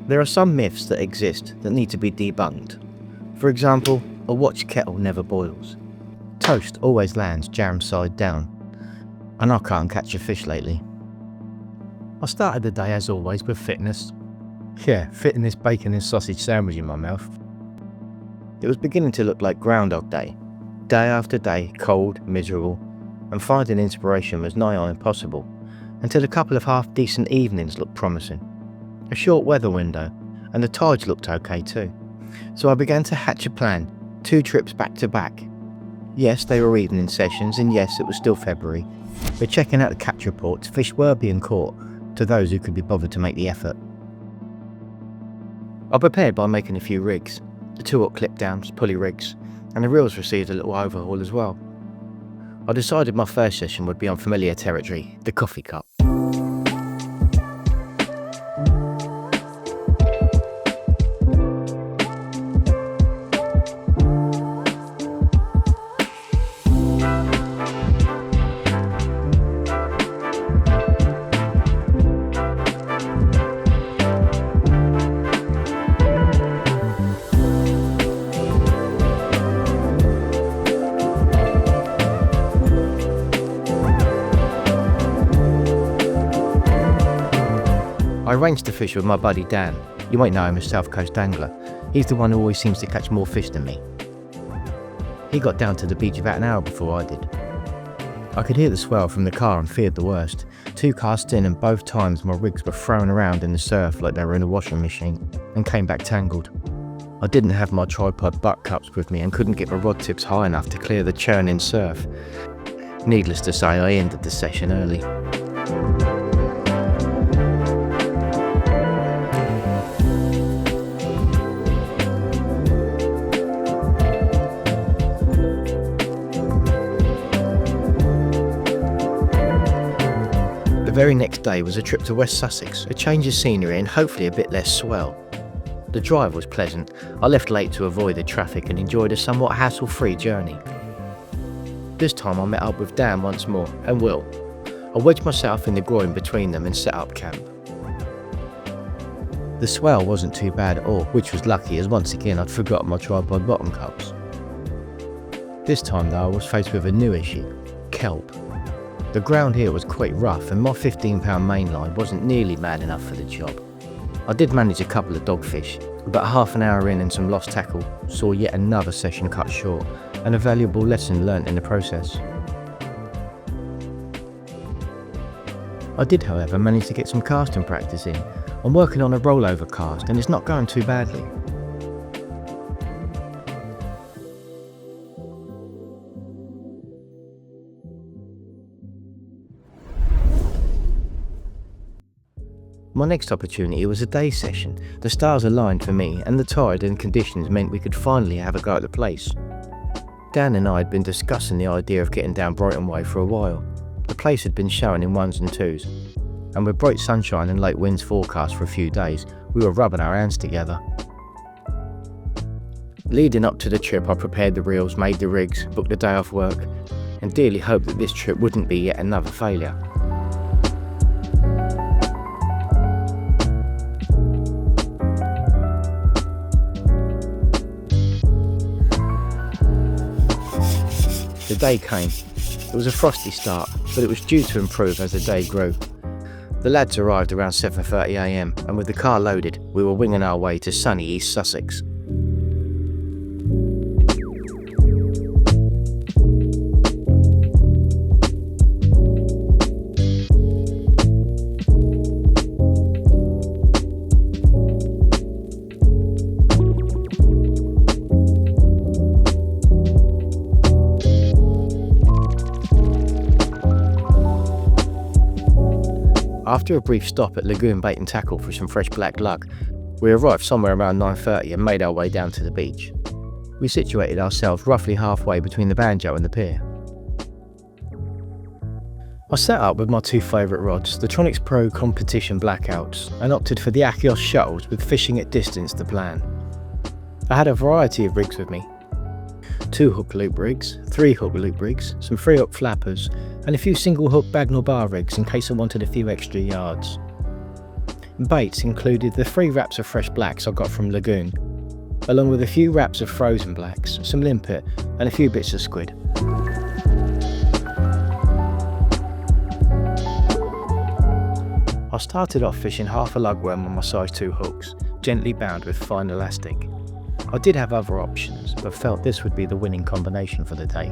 There are some myths that exist that need to be debunked. For example, a watch kettle never boils. Toast always lands jam side down. And I can't catch a fish lately. I started the day as always with fitness. Yeah, fitting this bacon and sausage sandwich in my mouth. It was beginning to look like Groundhog Day. Day after day, cold, miserable, and finding inspiration was nigh on impossible, until a couple of half-decent evenings looked promising. A short weather window, and the tides looked okay too. So I began to hatch a plan, 2 trips back to back. Yes, they were evening sessions, and yes, it was still February, but checking out the catch reports, fish were being caught to those who could be bothered to make the effort. I prepared by making a few rigs, the 2-hook clip downs, pulley rigs, and the reels received a little overhaul as well. I decided my first session would be on familiar territory, the coffee cup. I arranged to fish with my buddy Dan. You might know him as South Coast Angler. He's the one who always seems to catch more fish than me. He got down to the beach about an hour before I did. I could hear the swell from the car and feared the worst. 2 casts in, and both times my rigs were thrown around in the surf like they were in a washing machine and came back tangled. I didn't have my tripod butt cups with me and couldn't get my rod tips high enough to clear the churning surf. Needless to say, I ended the session early. The very next day was a trip to West Sussex, a change of scenery and hopefully a bit less swell. The drive was pleasant. I left late to avoid the traffic and enjoyed a somewhat hassle-free journey. This time I met up with Dan once more, and Will. I wedged myself in the groin between them and set up camp. The swell wasn't too bad at all, which was lucky as once again I'd forgotten my tripod bottom cups. This time though I was faced with a new issue, kelp. The ground here was quite rough and my 15-pound mainline wasn't nearly mad enough for the job. I did manage a couple of dogfish. About half an hour in and some lost tackle saw yet another session cut short, and a valuable lesson learnt in the process. I did however manage to get some casting practice in. I'm working on a rollover cast and it's not going too badly. My next opportunity was a day session. The stars aligned for me, and the tide and conditions meant we could finally have a go at the Plaice. Dan and I had been discussing the idea of getting down Brighton way for a while. The Plaice had been showing in 1s and 2s, and with bright sunshine and late winds forecast for a few days, we were rubbing our hands together. Leading up to the trip, I prepared the reels, made the rigs, booked a day off work, and dearly hoped that this trip wouldn't be yet another failure. The day came. It was a frosty start, but it was due to improve as the day grew. The lads arrived around 7:30 AM, and with the car loaded, we were winging our way to sunny East Sussex. After a brief stop at Lagoon Bait and Tackle for some fresh black lug, we arrived somewhere around 9:30 and made our way down to the beach. We situated ourselves roughly halfway between the banjo and the pier. I set up with my 2 favourite rods, the Tronics Pro Competition Blackouts, and opted for the Achios Shuttles with fishing at distance to plan. I had a variety of rigs with me. 2 hook loop rigs, 3 hook loop rigs, some 3 hook flappers, and a few single hook Bagnall bar rigs in case I wanted a few extra yards. Baits included the 3 wraps of fresh blacks I got from Lagoon, along with a few wraps of frozen blacks, some limpet and a few bits of squid. I started off fishing half a lugworm on my size 2 hooks, gently bound with fine elastic. I did have other options, but felt this would be the winning combination for the day.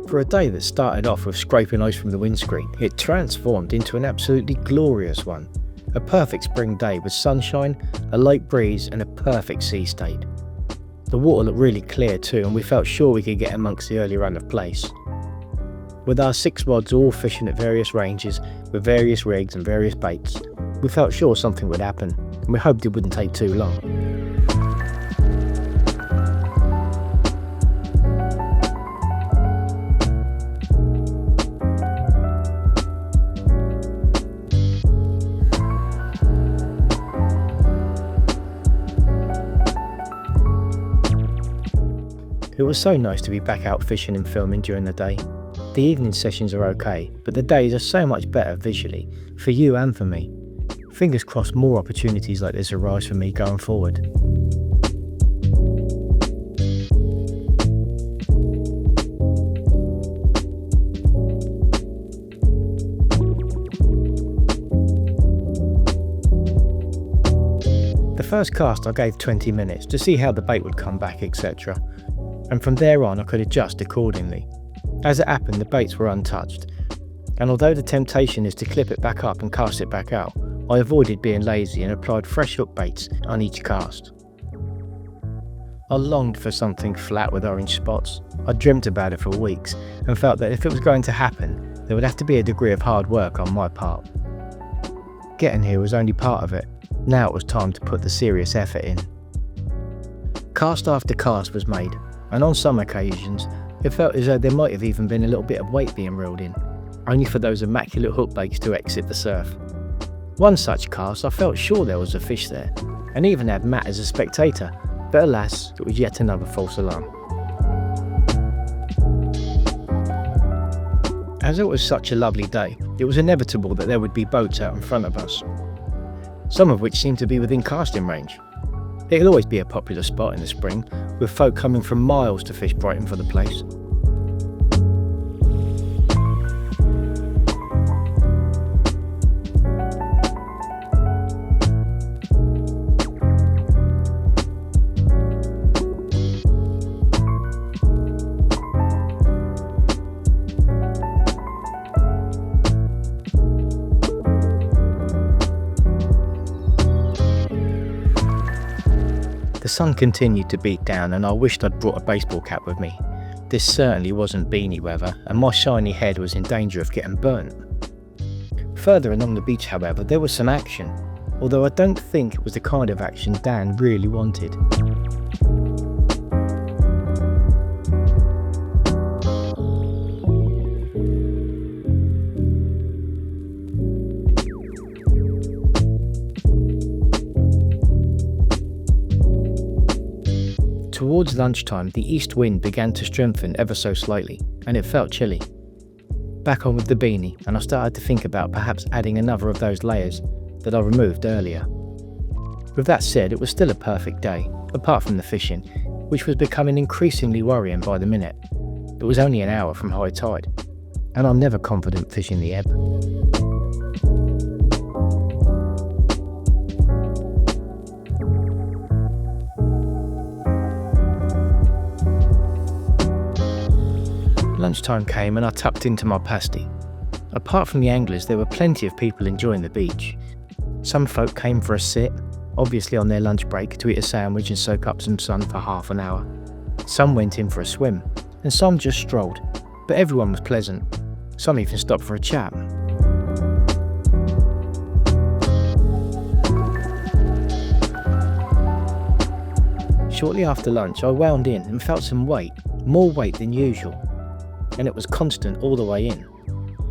For a day that started off with scraping ice from the windscreen, it transformed into an absolutely glorious one. A perfect spring day with sunshine, a light breeze and a perfect sea state. The water looked really clear too, and we felt sure we could get amongst the early run of Plaice. With our 6 rods all fishing at various ranges, with various rigs and various baits, we felt sure something would happen, and we hoped it wouldn't take too long. It was so nice to be back out fishing and filming during the day. The evening sessions are okay, but the days are so much better visually, for you and for me. Fingers crossed more opportunities like this arise for me going forward. The first cast I gave 20 minutes to see how the bait would come back, etc. And from there on I could adjust accordingly. As it happened, the baits were untouched, and although the temptation is to clip it back up and cast it back out, I avoided being lazy and applied fresh hook baits on each cast. I longed for something flat with orange spots. I dreamt about it for weeks and felt that if it was going to happen, there would have to be a degree of hard work on my part. Getting here was only part of it. Now it was time to put the serious effort in. Cast after cast was made, and on some occasions it felt as though there might have even been a little bit of weight being reeled in, only for those immaculate hook baits to exit the surf. One such cast I felt sure there was a fish there, and even had Matt as a spectator, but alas, it was yet another false alarm. As it was such a lovely day, it was inevitable that there would be boats out in front of us, some of which seemed to be within casting range. It'll always be a popular spot in the spring, with folk coming from miles to fish Brighton for the place. The sun continued to beat down, and I wished I'd brought a baseball cap with me. This certainly wasn't beanie weather, and my shiny head was in danger of getting burnt. Further along the beach, however, there was some action, although I don't think it was the kind of action Dan really wanted. Towards lunchtime, the east wind began to strengthen ever so slightly, and it felt chilly. Back on with the beanie, and I started to think about perhaps adding another of those layers that I removed earlier. With that said, it was still a perfect day, apart from the fishing, which was becoming increasingly worrying by the minute. It was only an hour from high tide, and I'm never confident fishing the ebb. Lunchtime came and I tucked into my pasty. Apart from the anglers, there were plenty of people enjoying the beach. Some folk came for a sit, obviously on their lunch break, to eat a sandwich and soak up some sun for half an hour. Some went in for a swim, and some just strolled, but everyone was pleasant. Some even stopped for a chat. Shortly after lunch, I wound in and felt some weight, more weight than usual, and it was constant all the way in.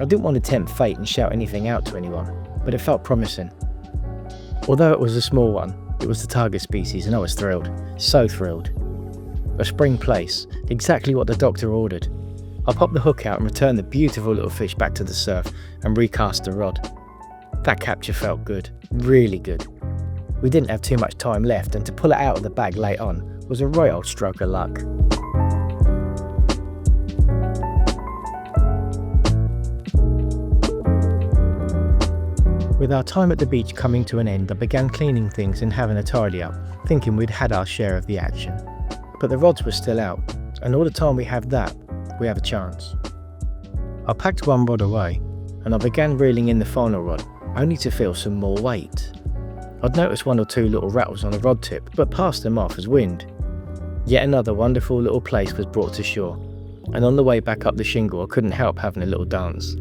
I didn't want to tempt fate and shout anything out to anyone, but it felt promising. Although it was a small one, it was the target species and I was thrilled, so thrilled. A spring Plaice, exactly what the doctor ordered. I popped the hook out and returned the beautiful little fish back to the surf and recast the rod. That capture felt good, really good. We didn't have too much time left, and to pull it out of the bag late on was a right old stroke of luck. With our time at the beach coming to an end, I began cleaning things and having a tidy up, thinking we'd had our share of the action. But the rods were still out, and all the time we have that, we have a chance. I packed one rod away, and I began reeling in the final rod, only to feel some more weight. I'd noticed one or two little rattles on the rod tip, but passed them off as wind. Yet another wonderful little Plaice was brought to shore, and on the way back up the shingle I couldn't help having a little dance.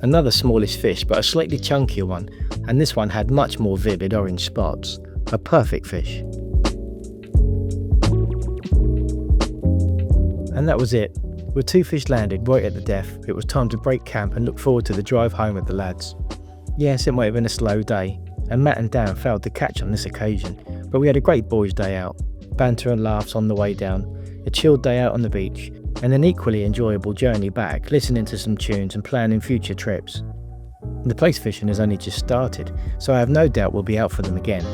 Another smallish fish, but a slightly chunkier one, and this one had much more vivid orange spots. A perfect fish. And that was it. With 2 fish landed right at the death, it was time to break camp and look forward to the drive home with the lads. Yes, it might have been a slow day, and Matt and Dan failed to catch on this occasion, but we had a great boys' day out, banter and laughs on the way down, a chilled day out on the beach, and an equally enjoyable journey back, listening to some tunes and planning future trips. The Plaice fishing has only just started, so I have no doubt we'll be out for them again.